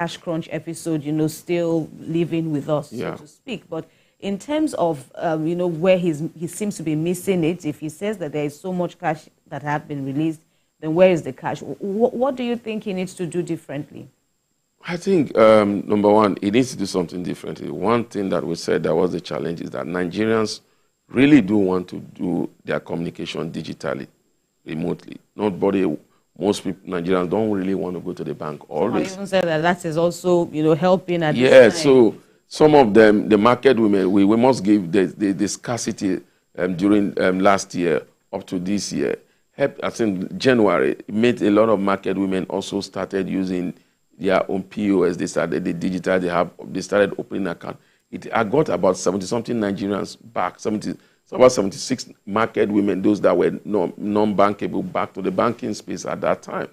cash crunch episode, you know, still living with us, so to speak. But in terms of, you know, where he seems to be missing it, if he says that there is so much cash that had been released, then where is the cash? What do you think he needs to do differently? I think, number one, he needs to do something differently. One thing that we said that was the challenge is that Nigerians really do want to do their communication digitally, remotely. Most people, Nigerians don't really want to go to the bank always. I even said that is also, you know, helping at this time. So some of them, the market women, we must give the scarcity during last year up to this year. I think January, it made a lot of market women also started using their own POS. They started the digital. They started opening account. I got about 70-something Nigerians back. About 76 market women, those that were non-bankable, back to the banking space at that time.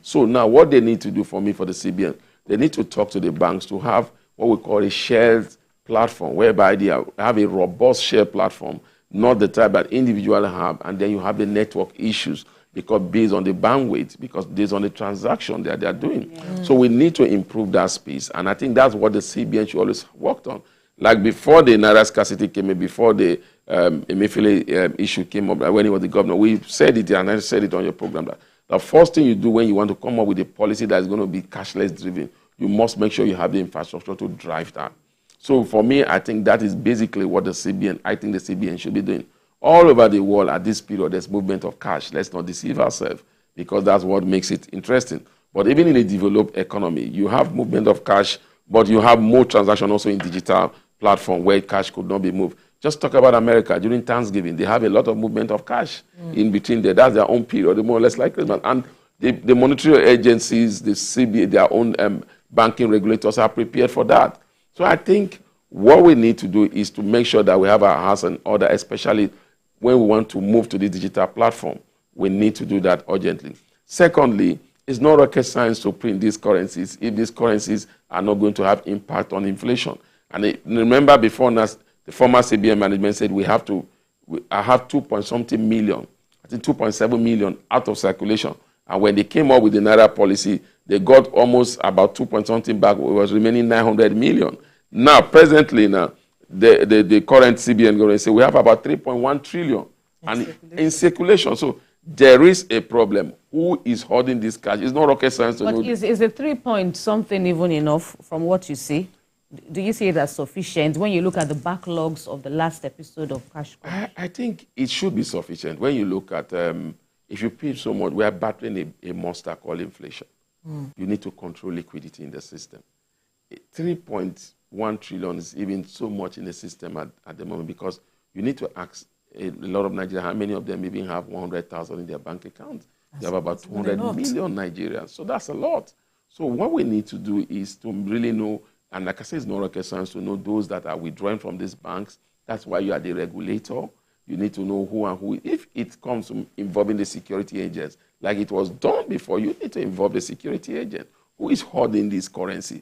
So now, what they need to do for the CBN, they need to talk to the banks to have what we call a shared platform, whereby they have a robust shared platform, not the type that individuals have, and then you have the network issues because based on the bandwidth, because based on the transaction that they are doing. So we need to improve that space, and I think that's what the CBN should always work on. Like before the NIRA Scarcity came in, before the Emefiele issue came up, when he was the governor, we said it, and I said it on your program, that the first thing you do when you want to come up with a policy that is going to be cashless driven, you must make sure you have the infrastructure to drive that. So for me, I think that is basically what the CBN should be doing. All over the world at this period, there's movement of cash. Let's not deceive ourselves, because that's what makes it interesting. But even in a developed economy, you have movement of cash, but you have more transaction also in digital platform where cash could not be moved. Just talk about America. During Thanksgiving, they have a lot of movement of cash in between there. That's their own period, more or less like Christmas. And the monetary agencies, the CBA, their own banking regulators are prepared for that. So I think what we need to do is to make sure that we have our house in order, especially when we want to move to the digital platform. We need to do that urgently. Secondly, it's not rocket science to print these currencies if these currencies are not going to have impact on inflation. And remember before us, the former CBN management said I have 2-point-something million, I think 2.7 million out of circulation. And when they came up with the NIRA policy, they got almost about 2-point-something back. It was remaining 900 million. Now, presently, the current CBN government say we have about 3.1 trillion in circulation. So there is a problem. Who is holding this cash? It's not rocket science to know. But is the 3-point-something even enough from what you see? Do you see it as sufficient when you look at the backlogs of the last episode of Cash Crunch? I think it should be sufficient. When you look at, if you pay so much, we are battling a monster called inflation. You need to control liquidity in the system. 3.1 trillion is even so much in the system at the moment, because you need to ask a lot of Nigerians, how many of them even have 100,000 in their bank account? They have about 200 million Nigerians. So that's a lot. So what we need to do is to really know, and like I said, it's not rocket science to know those that are withdrawing from these banks. That's why you are the regulator. You need to know who and who. If it comes to involving the security agents, like it was done before, you need to involve the security agent. Who is holding this currency?